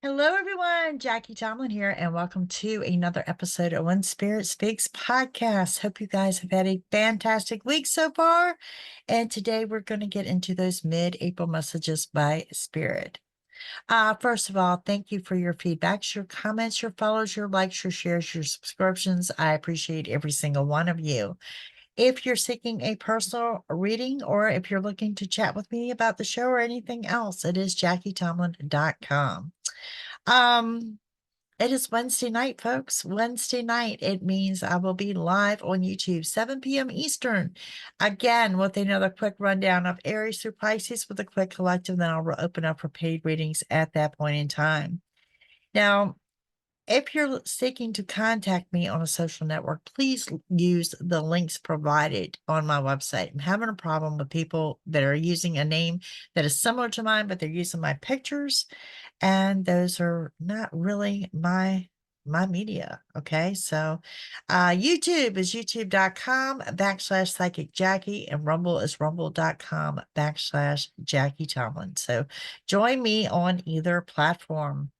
Hello, everyone. Jackie-Tomlin here, and welcome to another episode of When Spirit Speaks podcast. Hope you guys have had a fantastic week so far. And today we're going to get into those mid-April messages by Spirit. First of all, thank you for your feedbacks, your comments, your follows, your likes, your shares, your subscriptions. I appreciate every single one of you. If you're seeking a personal reading or if you're looking to chat with me about the show or anything else, it is JackieTomlin.com. Um, it is Wednesday night, folks. Wednesday night. It means I will be live on YouTube, 7 p.m. Eastern. Again, with another quick rundown of Aries through Pisces with a quick collective. Then I'll open up for paid readings at that point in time. Now, if you're seeking to contact me on a social network, please use the links provided on my website. I'm having a problem with people that are using a name that is similar to mine, but they're using my pictures, and those are not really my media. Okay. So YouTube is youtube.com/psychic Jackie, and Rumble is rumble.com/Jackie Tomlin. So join me on either platform.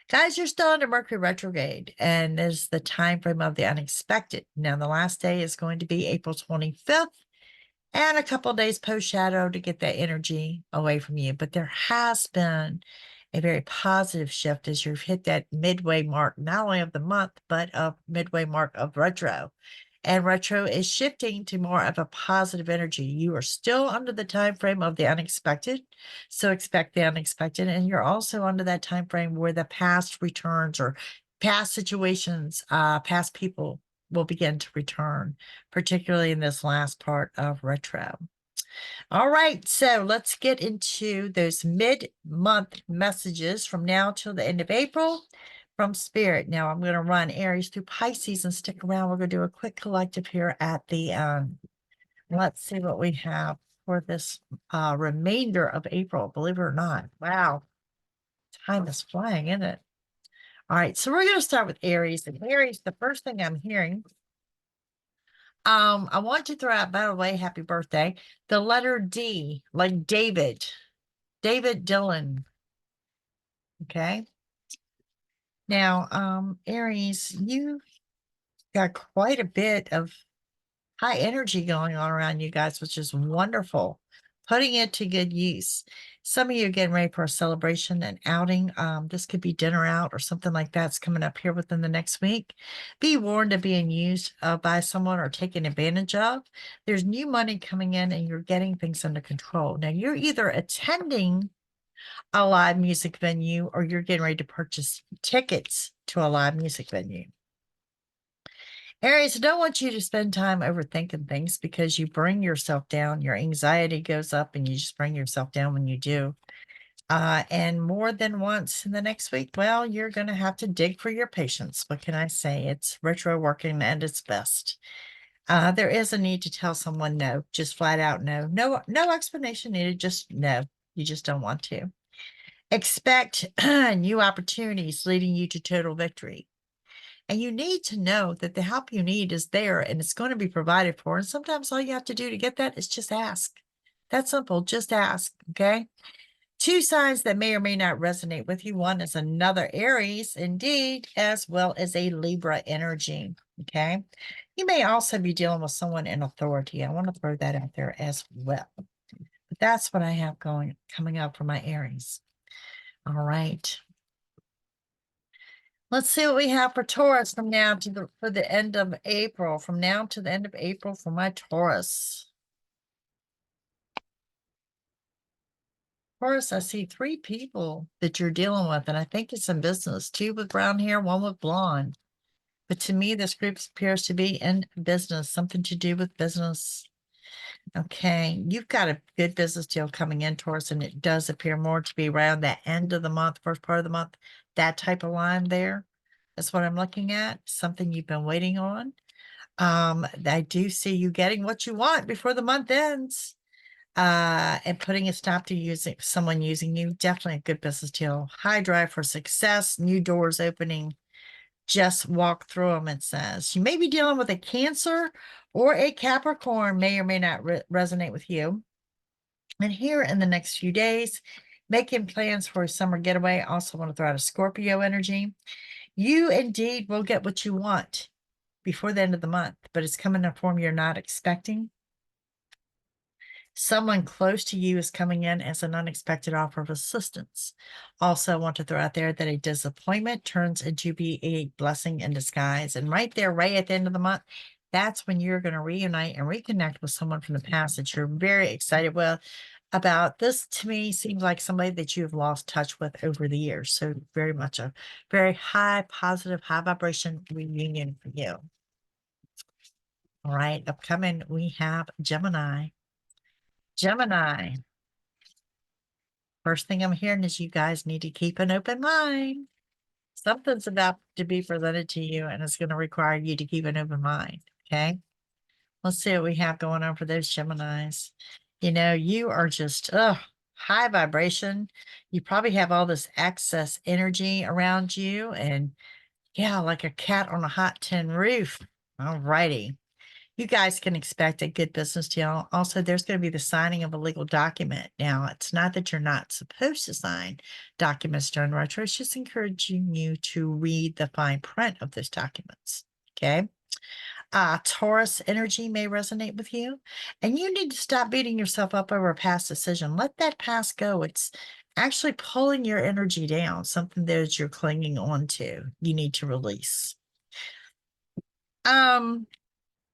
Guys, you're still under Mercury retrograde, and there's the time frame of the unexpected. Now, the last day is going to be April 25th, and a couple of days post shadow to get that energy away from you. But there has been a very positive shift as you've hit that midway mark, not only of the month, but of midway mark of retro. And retro is shifting to more of a positive energy. You are still under the time frame of the unexpected, so expect the unexpected. And you're also under that time frame where the past returns, or past situations, past people will begin to return, particularly in this last part of retro. All right, so let's get into those mid-month messages from now till the end of April from Spirit. Now I'm going to run Aries through Pisces and stick around. We're going to do a quick collective here at the let's see what we have for this remainder of April. Believe it or not. Wow. Time is flying, isn't it? All right, so we're going to start with Aries. And Aries, the first thing I'm hearing, I want to throw out, by the way, happy birthday, the letter D, like David Dillon. Okay. Now, Aries, you got quite a bit of high energy going on around you guys, which is wonderful. Putting it to good use. Some of you are getting ready for a celebration, an outing. This could be dinner out or something like that's coming up here within the next week. Be warned of being used by someone or taken advantage of. There's new money coming in and you're getting things under control. Now, you're either attending a live music venue or you're getting ready to purchase tickets to a live music venue. Aries, I don't want you to spend time overthinking things because you bring yourself down. Your anxiety goes up and you just bring yourself down when you do. And more than once in the next week, well, you're going to have to dig for your patience. What can I say? It's retro working at its best. There is a need to tell someone no, just flat out no. No explanation needed, just no. You just don't want to. Expect new opportunities leading you to total victory. And you need to know that the help you need is there and it's going to be provided for. And sometimes all you have to do to get that is just ask. That's simple. Just ask. Okay. Two signs that may or may not resonate with you. One is another Aries, indeed, as well as a Libra energy. Okay. You may also be dealing with someone in authority. I want to throw that out there as well. But that's what I have coming up for my Aries. All right. Let's see what we have for Taurus from now to for the end of April. From now to the end of April for my Taurus. Taurus, I see three people that you're dealing with, and I think it's in business. Two with brown hair, one with blonde. But to me, this group appears to be in business, something to do with business. Okay, you've got a good business deal coming in, Taurus, and it does appear more to be around the end of the month, first part of the month. That type of line there. That's what I'm looking at. Something you've been waiting on. I do see you getting what you want before the month ends. And putting a stop to someone using you. Definitely a good business deal. High drive for success, new doors opening. Just walk through them, it says. You may be dealing with a Cancer or a Capricorn, may or may not resonate with you. And here in the next few days, making plans for a summer getaway. Also want to throw out a Scorpio energy. You indeed will get what you want before the end of the month, but it's coming in a form you're not expecting. Someone close to you is coming in as an unexpected offer of assistance. Also, I want to throw out there that a disappointment turns into be a blessing in disguise. And right there, right at the end of the month, that's when you're going to reunite and reconnect with someone from the past that you're very excited with about. This to me seems like somebody that you have lost touch with over the years. So very much a very high, positive, high vibration reunion for you. All right, upcoming, we have Gemini. Gemini. First thing I'm hearing is you guys need to keep an open mind. Something's about to be presented to you, and it's going to require you to keep an open mind. Okay. Let's see what we have going on for those Geminis. You know, you are just high vibration. You probably have all this excess energy around you, and yeah, like a cat on a hot tin roof. All righty. You guys can expect a good business deal. Also, there's going to be the signing of a legal document. Now, it's not that you're not supposed to sign documents during retro. It's just encouraging you to read the fine print of those documents. Okay. Taurus energy may resonate with you, and you need to stop beating yourself up over a past decision. Let that past go. It's actually pulling your energy down, something that you're clinging on to. You need to release.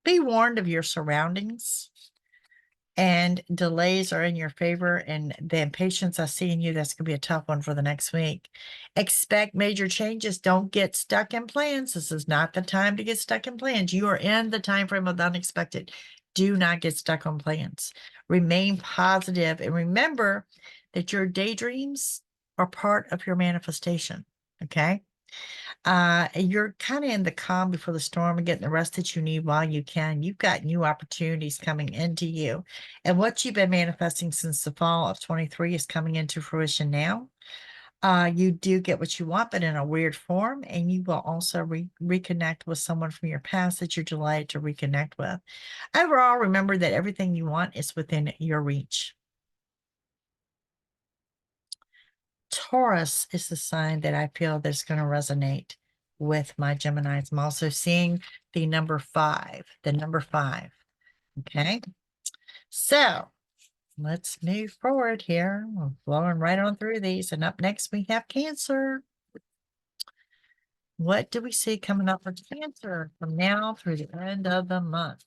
Be warned of your surroundings, and delays are in your favor, and the impatience I see in you, that's going to be a tough one for the next week. Expect major changes. Don't get stuck in plans. This is not the time to get stuck in plans. You are in the time frame of the unexpected. Do not get stuck on plans. Remain positive, and remember that your daydreams are part of your manifestation. Okay. You're kind of in the calm before the storm and getting the rest that you need while you can. You've got new opportunities coming into you. And what you've been manifesting since the fall of 23 is coming into fruition now. You do get what you want, but in a weird form. And you will also reconnect with someone from your past that you're delighted to reconnect with. Overall, remember that everything you want is within your reach. Taurus is the sign that I feel that's going to resonate with my Geminis. I'm also seeing the number 5, the number 5. Okay. So let's move forward here. We're blowing right on through these. And up next, we have Cancer. What do we see coming up for Cancer from now through the end of the month?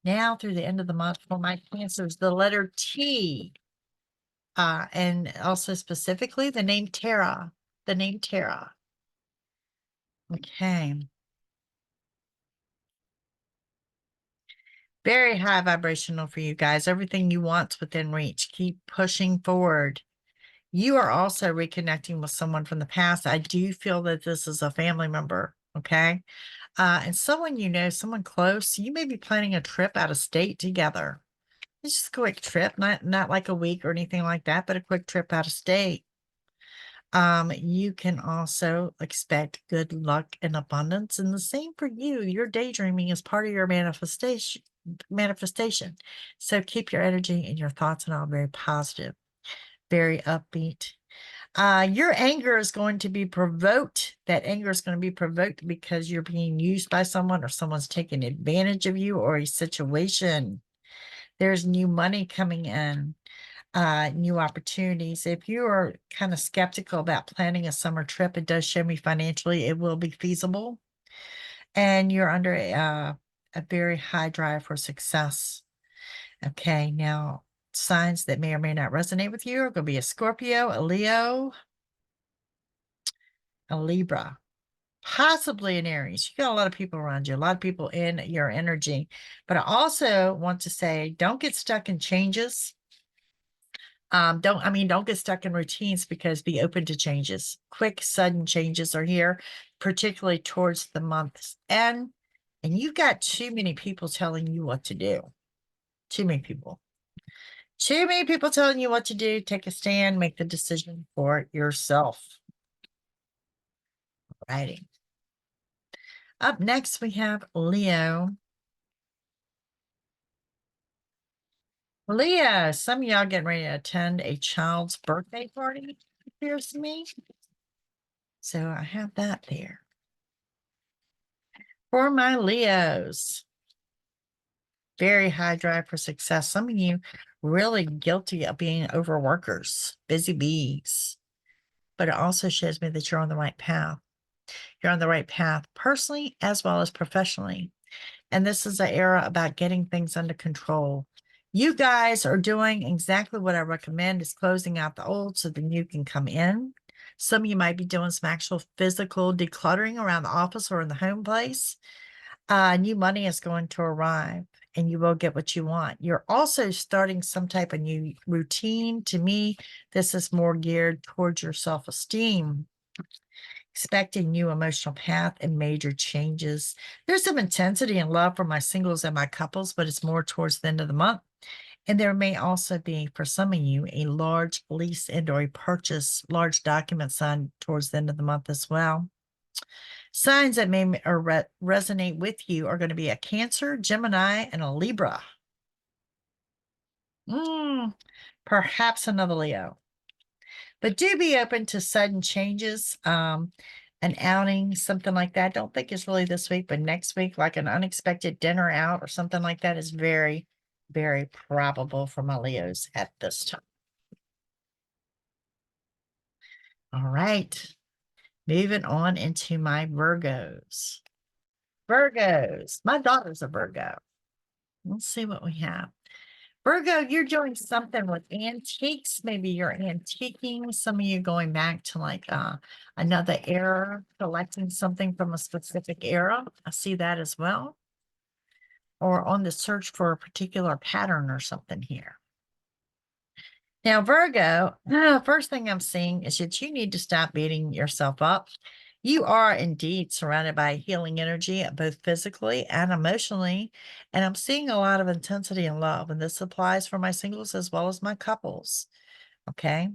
Now through the end of the month for my Cancers, the letter T. And also specifically the name Tara. The name Tara. Okay. Very high vibrational for you guys. Everything you want's within reach. Keep pushing forward. You are also reconnecting with someone from the past. I do feel that this is a family member. Okay. And someone you know, someone close. You may be planning a trip out of state together. It's just a quick trip, not like a week or anything like that, but a quick trip out of state. You can also expect good luck and abundance, and the same for you. Your daydreaming is part of your manifestation. So keep your energy and your thoughts and all very positive, very upbeat. Your anger is going to be provoked. That anger is going to be provoked because you're being used by someone, or someone's taking advantage of you, or a situation. There's new money coming in. New opportunities. If you are kind of skeptical about planning a summer trip, it does show me financially it will be feasible, and you're under a very high drive for success. Okay, now signs that may or may not resonate with you are going to be a Scorpio, a Leo, a Libra, possibly an Aries. You got a lot of people around you, a lot of people in your energy. But I also want to say, don't get stuck in changes. Don't get stuck in routines, because be open to changes. Quick, sudden changes are here, particularly towards the month's end. And you've got too many people telling you what to do. Too many people. Too many people telling you what to do. Take a stand, make the decision for yourself. Righty. Up next, we have Leo. Leah, some of y'all getting ready to attend a child's birthday party, it appears to me. So I have that there. For my Leos, very high drive for success. Some of you really guilty of being overworkers, busy bees. But it also shows me that you're on the right path. You're on the right path personally as well as professionally. And this is an era about getting things under control. You guys are doing exactly what I recommend is closing out the old so the new can come in. Some of you might be doing some actual physical decluttering around the office or in the home place. New money is going to arrive and you will get what you want. You're also starting some type of new routine. To me, this is more geared towards your self-esteem, expecting new emotional path and major changes. There's some intensity and love for my singles and my couples, but it's more towards the end of the month. And there may also be, for some of you, a large lease and or a purchase, large document signed towards the end of the month as well. Signs that may resonate with you are going to be a Cancer, Gemini, and a Libra. Perhaps another Leo. But do be open to sudden changes, an outing, something like that. Don't think it's really this week, but next week, like an unexpected dinner out or something like that is very, very probable for my Leos at this time. All right. Moving on into my Virgos. Virgos. My daughter's a Virgo. Let's see what we have. Virgo, you're doing something with antiques. Maybe you're antiquing. Some of you going back to like another era, collecting something from a specific era. I see that as well. Or on the search for a particular pattern or something here. Now, Virgo, first thing I'm seeing is that you need to stop beating yourself up. You are indeed surrounded by healing energy, both physically and emotionally. And I'm seeing a lot of intensity and love. And this applies for my singles as well as my couples. Okay.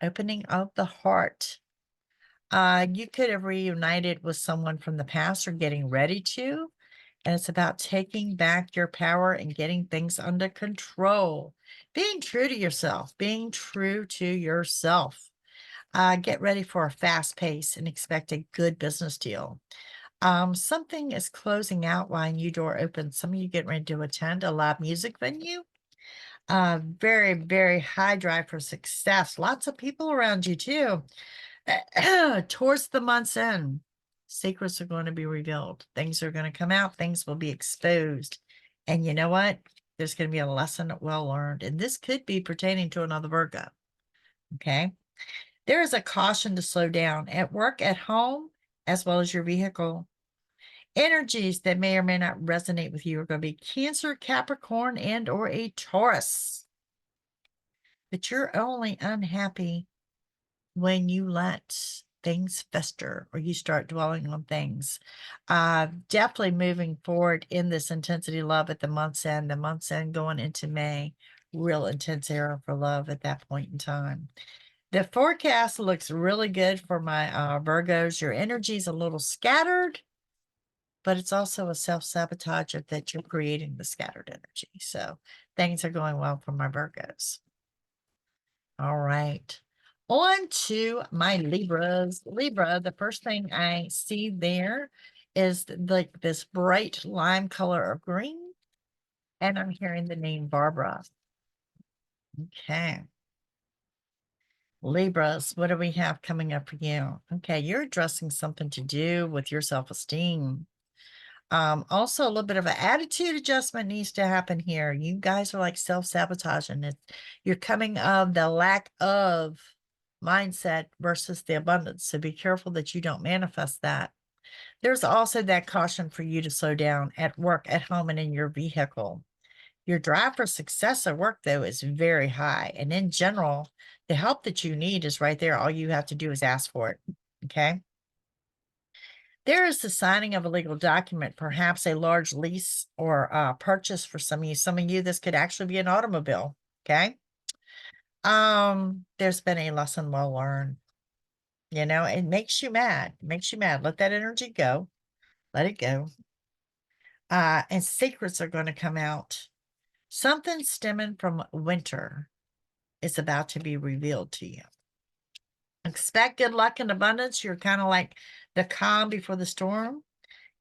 Opening of the heart. You could have reunited with someone from the past or getting ready to. And it's about taking back your power and getting things under control. Being true to yourself, being true to yourself. Get ready for a fast pace and expect a good business deal. Something is closing out while a new door opens. Some of you getting ready to attend a live music venue. Very, very high drive for success. Lots of people around you too. Towards the month's end, secrets are going to be revealed. Things are going to come out. Things will be exposed. And you know what? There's going to be a lesson well learned. And this could be pertaining to another Virgo. Okay. There is a caution to slow down at work, at home, as well as your vehicle. Energies that may or may not resonate with you are going to be Cancer, Capricorn, and or a Taurus. But you're only unhappy when you let things fester or you start dwelling on things. Definitely moving forward in this intensity love at the month's end going into May, real intense era for love at that point in time. The forecast looks really good for my Virgos. Your energy is a little scattered, but it's also a self-sabotage of that you're creating the scattered energy. So things are going well for my Virgos. All right. On to my Libras. Libra, the first thing I see there is like this bright lime color of green. And I'm hearing the name Barbara. Okay. Libras, what do we have coming up for you? Okay, you're addressing something to do with your self-esteem. Also a little bit of an attitude adjustment needs to happen here. You guys are like self-sabotaging it. You're coming of the lack of mindset versus the abundance. So be careful that you don't manifest that. There's also that caution for you to slow down at work, at home, and in your vehicle. Your drive for success at work, though, is very high. And in general, the help that you need is right there. All you have to do is ask for it. Okay. There is the signing of a legal document, perhaps a large lease or purchase for some of you. Some of you, this could actually be an automobile. Okay. There's been a lesson well learned. You know, it makes you mad. It makes you mad. Let that energy go. Let it go. And secrets are going to come out. Something stemming from winter is about to be revealed to you. Expect good luck and abundance. You're kind of like the calm before the storm.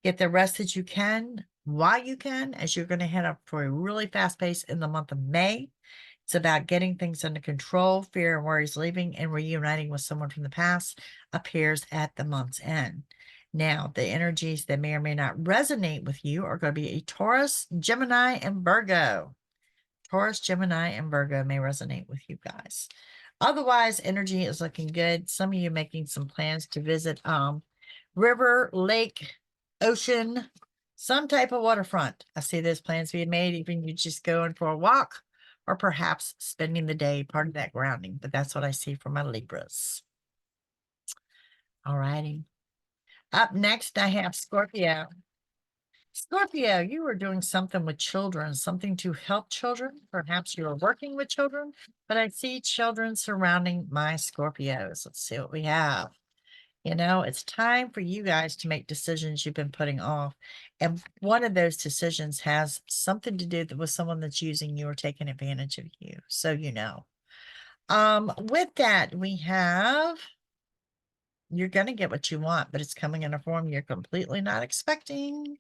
Get the rest that you can while you can, as you're going to head up for a really fast pace in the month of May. It's about getting things under control. Fear and worries leaving and reuniting with someone from the past appears at the month's end. Now, the energies that may or may not resonate with you are going to be a Taurus, Gemini, and Virgo. Taurus, Gemini, and Virgo may resonate with you guys. Otherwise, energy is looking good. Some of you making some plans to visit river, lake, ocean, some type of waterfront. I see those plans being made, even you just going for a walk or perhaps spending the day, part of that grounding. But that's what I see for my Libras. All righty. Up next, I have Scorpio. Scorpio, you are doing something with children, something to help children. Perhaps you are working with children, but I see children surrounding my Scorpios. Let's see what we have. You know, it's time for you guys to make decisions you've been putting off. And one of those decisions has something to do with someone that's using you or taking advantage of you. So, you know, with that, we have, you're going to get what you want, but it's coming in a form you're completely not expecting.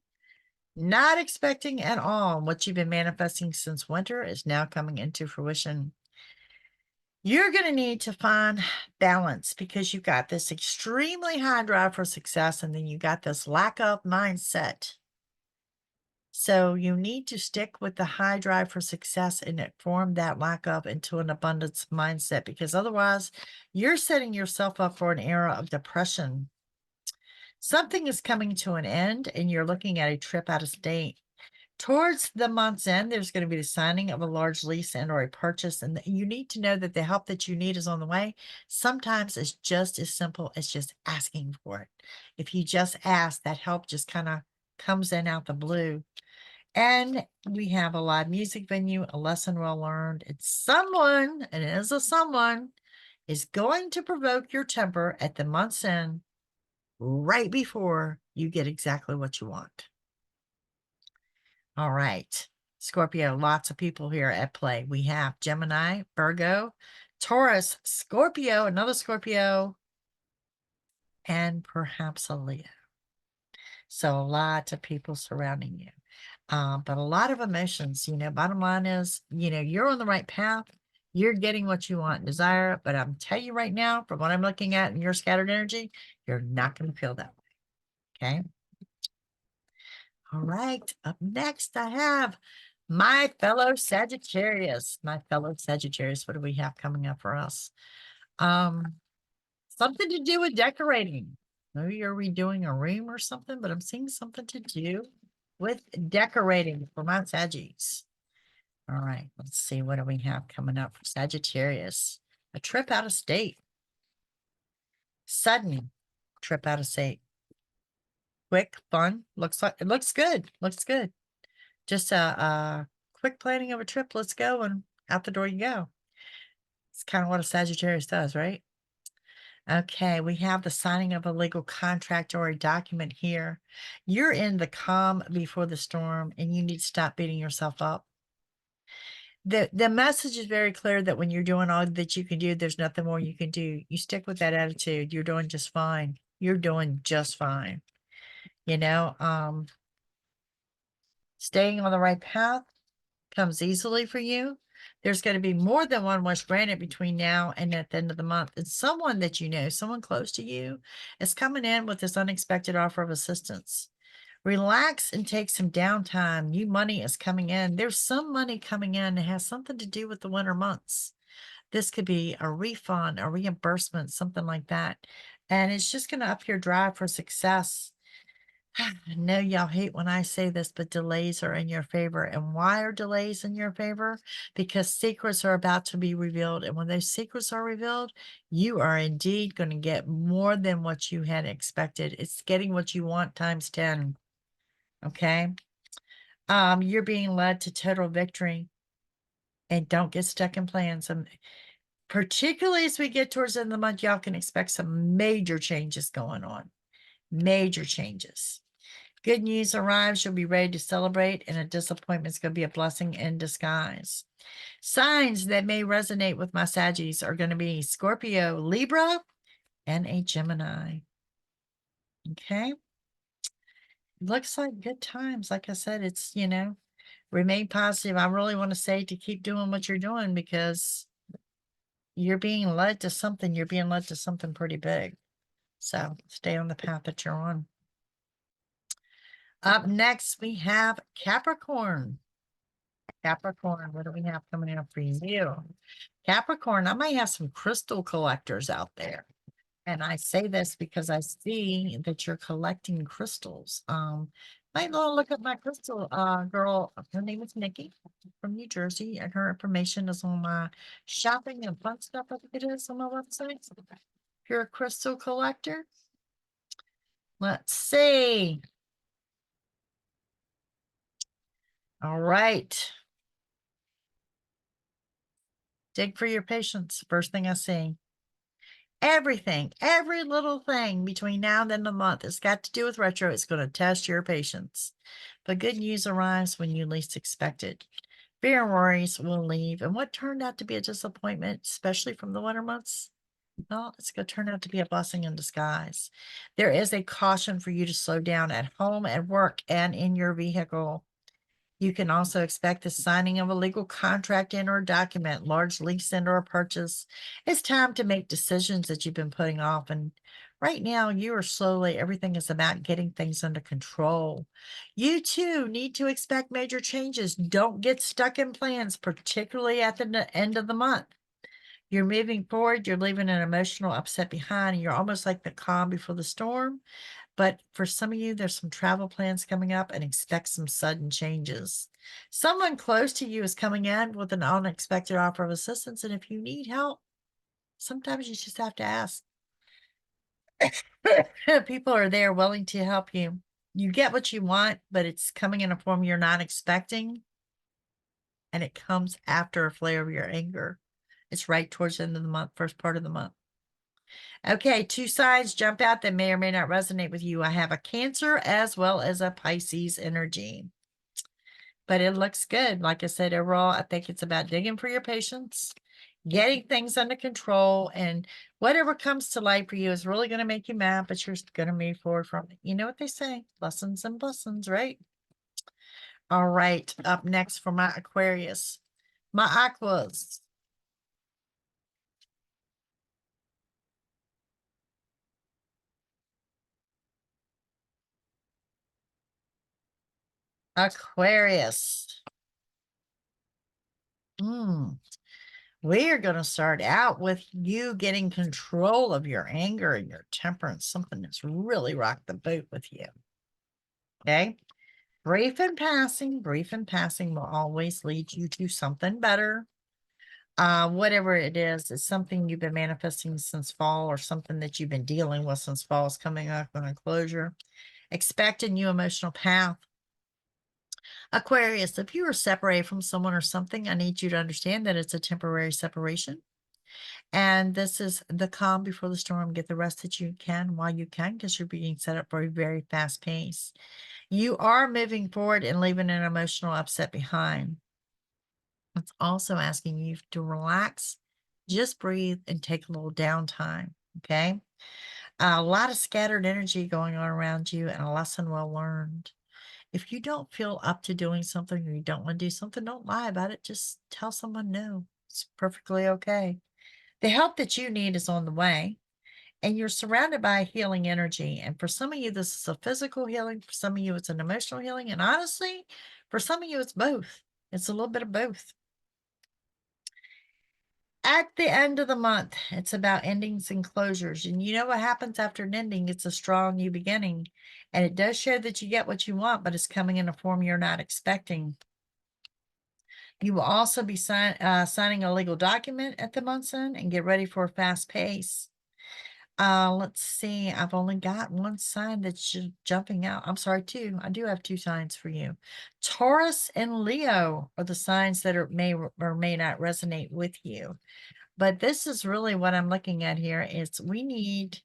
Not expecting at all. What you've been manifesting since winter is now coming into fruition. You're going to need to find balance because you got this extremely high drive for success, and then you got this lack of mindset. So you need to stick with the high drive for success and form that lack of into an abundance mindset, because otherwise you're setting yourself up for an era of depression. Something is coming to an end and you're looking at a trip out of state. Towards the month's end, there's going to be the signing of a large lease and or a purchase. And you need to know that the help that you need is on the way. Sometimes it's just as simple as just asking for it. If you just ask, that help just kind of comes in out the blue. And we have a live music venue, a lesson well learned. It's someone, and it is a someone, is going to provoke your temper at the month's end right before you get exactly what you want. All right, Scorpio, lots of people here at play. We have Gemini, Virgo, Taurus, Scorpio, another Scorpio, and perhaps a Leo. So lots of people surrounding you. But a lot of emotions, you know, bottom line is, you know, you're on the right path. You're getting what you want and desire. But I'm telling you right now, from what I'm looking at in your scattered energy, you're not going to feel that way. Okay. All right, up next I have my fellow Sagittarius. My fellow Sagittarius, what do we have coming up for us? Something to do with decorating. Maybe you're redoing a room or something, but I'm seeing something to do with decorating for my Saggies. All right, let's see, what do we have coming up for Sagittarius? A trip out of state. Sudden trip out of state. Quick, fun, looks like it looks good. Looks good. Just a quick planning of a trip. Let's go, and out the door you go. It's kind of what a Sagittarius does, right? Okay, we have the signing of a legal contract or a document here. You're in the calm before the storm, and you need to stop beating yourself up. The message is very clear that when you're doing all that you can do, there's nothing more you can do. You stick with that attitude. You're doing just fine. You're doing just fine. You know, staying on the right path comes easily for you. There's going to be more than one wish granted between now and at the end of the month. And someone that you know, someone close to you, is coming in with this unexpected offer of assistance. Relax and take some downtime. New money is coming in. There's some money coming in that has something to do with the winter months. This could be a refund, a reimbursement, something like that. And it's just going to up your drive for success. I know y'all hate when I say this, but delays are in your favor. And why are delays in your favor? Because secrets are about to be revealed. And when those secrets are revealed, you are indeed going to get more than what you had expected. It's getting what you want times 10. Okay. You're being led to total victory. And don't get stuck in plans. Particularly as we get towards the end of the month, y'all can expect some major changes going on. Major changes. Good news arrives. You'll be ready to celebrate, and a disappointment is going to be a blessing in disguise. Signs that may resonate with my Saggies are going to be Scorpio, Libra, and a Gemini. Okay. Looks like good times. Like I said, it's, remain positive. I really want to say to keep doing what you're doing because you're being led to something. You're being led to something pretty big. So stay on the path that you're on. Up next, we have Capricorn. Capricorn, what do we have coming up for you? Capricorn, I might have some crystal collectors out there. And I say this because I see that you're collecting crystals. Might want to look at my crystal girl. Her name is Nikki from New Jersey, and her information is on my shopping and fun stuff. I think it is on my website. If you're a crystal collector, let's see. All right. Dig for your patience. First thing I see. Everything, every little thing between now and the end of the month has got to do with retro. It's going to test your patience. But good news arrives when you least expect it. Fear and worries will leave. And what turned out to be a disappointment, especially from the winter months, well, it's going to turn out to be a blessing in disguise. There is a caution for you to slow down at home, at work, and in your vehicle. You can also expect the signing of a legal contract and or document, large lease and or purchase. It's time to make decisions that you've been putting off. And right now, you are slowly, everything is about getting things under control. You too need to expect major changes. Don't get stuck in plans, particularly at the end of the month. You're moving forward, you're leaving an emotional upset behind, and you're almost like the calm before the storm. But for some of you, there's some travel plans coming up and expect some sudden changes. Someone close to you is coming in with an unexpected offer of assistance. And if you need help, sometimes you just have to ask. People are there willing to help you. You get what you want, but it's coming in a form you're not expecting. And it comes after a flare of your anger. It's right towards the end of the month, first part of the month. Okay, two signs jump out that may or may not resonate with you. I have a Cancer as well as a Pisces energy. But it looks good. Like I said, overall, I think it's about digging for your patience, getting things under control, and whatever comes to light for you is really going to make you mad, but you're going to move forward from it. You know what they say, lessons and blessings, right? All right, up next for my Aquarius, my Aquas. Aquarius. We are going to start out with you getting control of your anger and your temperance, something that's really rocked the boat with you. Okay. Brief and passing will always lead you to something better. Whatever it is, it's something you've been manifesting since fall or something that you've been dealing with since fall is coming up on a closure. Expect a new emotional path. Aquarius, if you are separated from someone or something, I need you to understand that it's a temporary separation. And this is the calm before the storm. Get the rest that you can while you can, because you're being set up for a very fast pace. You are moving forward and leaving an emotional upset behind. It's also asking you to relax, just breathe, and take a little downtime. Okay. A lot of scattered energy going on around you and a lesson well learned. If you don't feel up to doing something or you don't want to do something, don't lie about it. Just tell someone no. It's perfectly okay. The help that you need is on the way, and you're surrounded by healing energy. And for some of you, this is a physical healing. For some of you, it's an emotional healing. And honestly, for some of you, it's both. It's a little bit of both. At the end of the month, it's about endings and closures. And you know what happens after an ending? It's a strong new beginning. And it does show that you get what you want, but it's coming in a form you're not expecting. You will also be signing a legal document at the month's end and get ready for a fast pace. Let's see. I've only got one sign that's jumping out. I'm sorry, two. I do have two signs for you. Taurus and Leo are the signs that may or may not resonate with you. But this is really what I'm looking at here is we need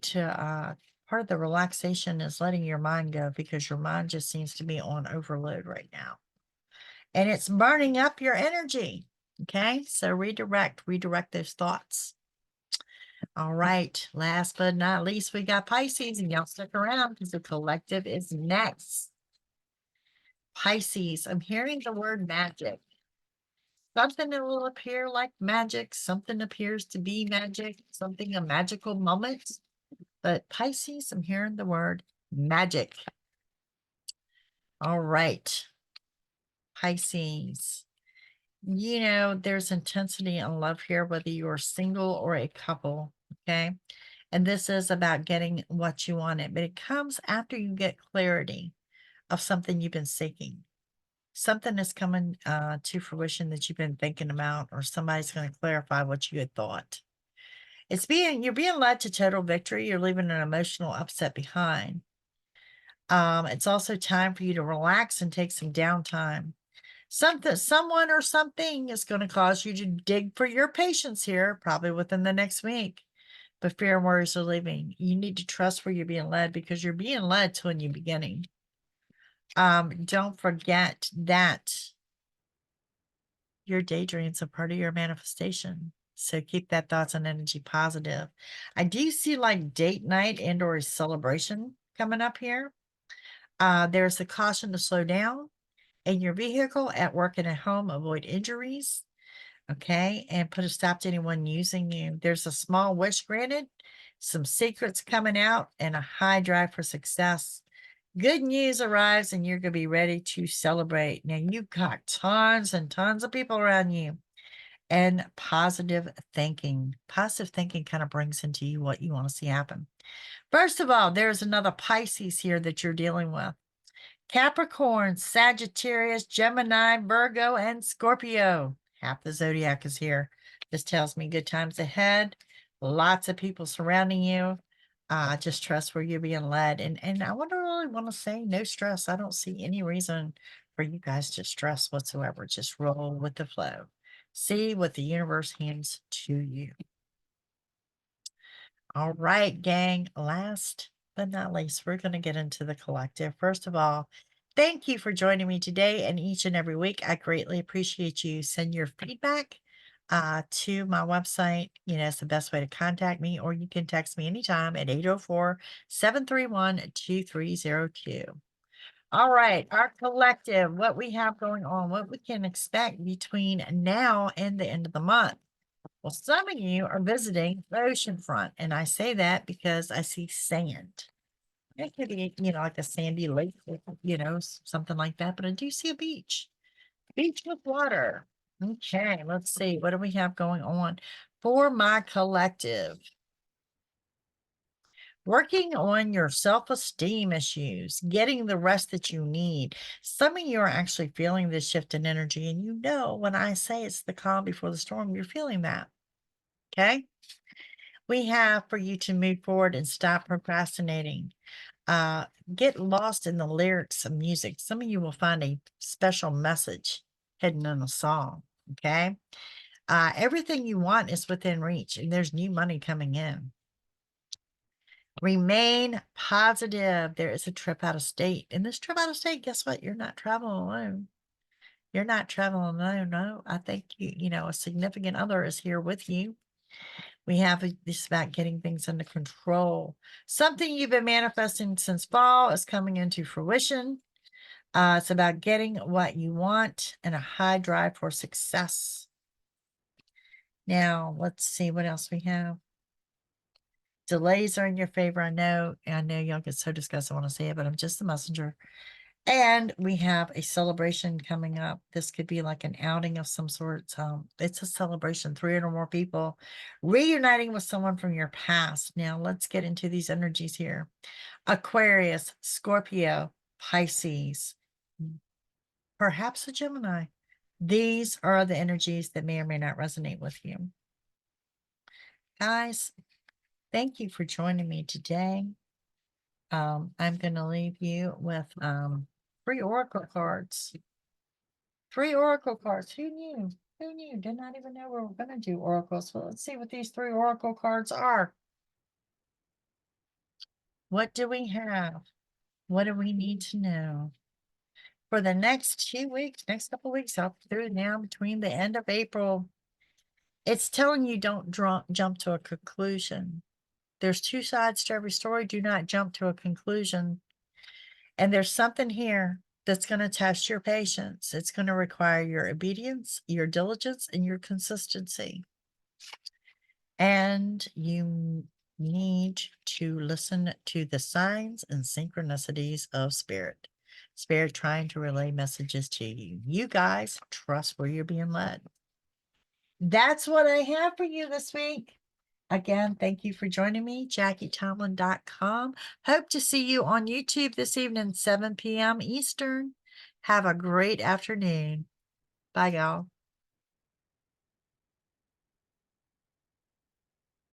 to part of the relaxation is letting your mind go, because your mind just seems to be on overload right now. And it's burning up your energy. Okay, so redirect those thoughts. All right, last but not least, we got Pisces, and y'all stick around because the collective is next. Pisces, I'm hearing the word magic. Something that will appear like magic, something appears to be magic, something a magical moment. But Pisces, I'm hearing the word magic. All right, Pisces. You know, there's intensity and love here, whether you're single or a couple, okay? And this is about getting what you wanted, but it comes after you get clarity of something you've been seeking. Something that's coming to fruition that you've been thinking about, or somebody's going to clarify what you had thought. You're being led to total victory. You're leaving an emotional upset behind. It's also time for you to relax and take some downtime. Someone or something is going to cause you to dig for your patience here, probably within the next week. But fear and worries are leaving. You need to trust where you're being led, because you're being led to a new beginning. Don't forget that your daydreams are part of your manifestation. So keep that thoughts and energy positive. I do see like date night and or a celebration coming up here. There's a caution to slow down in your vehicle, at work, and at home. Avoid injuries. Okay. And put a stop to anyone using you. There's a small wish granted, some secrets coming out, and a high drive for success. Good news arrives, and you're going to be ready to celebrate. Now, you've got tons and tons of people around you. And positive thinking. Positive thinking kind of brings into you what you want to see happen. First of all, there's another Pisces here that you're dealing with. Capricorn, Sagittarius, Gemini, Virgo, and Scorpio. Half the zodiac is here. This tells me good times ahead. Lots of people surrounding you. Just trust where you're being led. And I really want to say no stress. I don't see any reason for you guys to stress whatsoever. Just roll with the flow. See what the universe hands to you. All right, gang. Last but not least, we're going to get into the collective. First of all, thank you for joining me today and each and every week. I greatly appreciate you. Send your feedback to my website. You know, it's the best way to contact me, or you can text me anytime at 804-731-2302. All right, our collective, what we have going on, what we can expect between now and the end of the month. Well, some of you are visiting the ocean front, and I say that because I see sand. It could be, you know, like a sandy lake, you know, something like that, but I do see a beach. Beach with water. Okay, let's see. What do we have going on for my collective? Working on your self-esteem issues, getting the rest that you need. Some of you are actually feeling this shift in energy, and you know when I say it's the calm before the storm, you're feeling that. Okay? We have for you to move forward and stop procrastinating. Get lost in the lyrics of music. Some of you will find a special message hidden in a song. Okay. Everything you want is within reach, and there's new money coming in. Remain positive. There is a trip out of state. And this trip out of state, guess what? You're not traveling alone. You're not traveling alone. No, I think you know, a significant other is here with you. We have this about getting things under control. Something you've been manifesting since fall is coming into fruition. It's about getting what you want and a high drive for success. Now, let's see what else we have. Delays are in your favor. I know y'all get so disgusted I want to say it, but I'm just the messenger. And we have a celebration coming up. This could be like an outing of some sort. It's a celebration, 300 or more people reuniting with someone from your past. Now, let's get into these energies here. Aquarius, Scorpio, Pisces, perhaps a Gemini. These are the energies that may or may not resonate with you. Guys, thank you for joining me today. I'm going to leave you with 3 oracle cards. 3 oracle cards. Who knew? Who knew? Did not even know we were going to do oracles. So let's see what these 3 oracle cards are. What do we have? What do we need to know? For the next 2 weeks, next couple of weeks, up through now between the end of April, it's telling you don't jump to a conclusion. There's two sides to every story. Do not jump to a conclusion. And there's something here that's going to test your patience. It's going to require your obedience, your diligence, and your consistency. And you need to listen to the signs and synchronicities of spirit. Spirit trying to relay messages to you. You guys trust where you're being led. That's what I have for you this week. Again, thank you for joining me, JackieTomlin.com. Hope to see you on YouTube this evening, 7 p.m. Eastern. Have a great afternoon. Bye, y'all.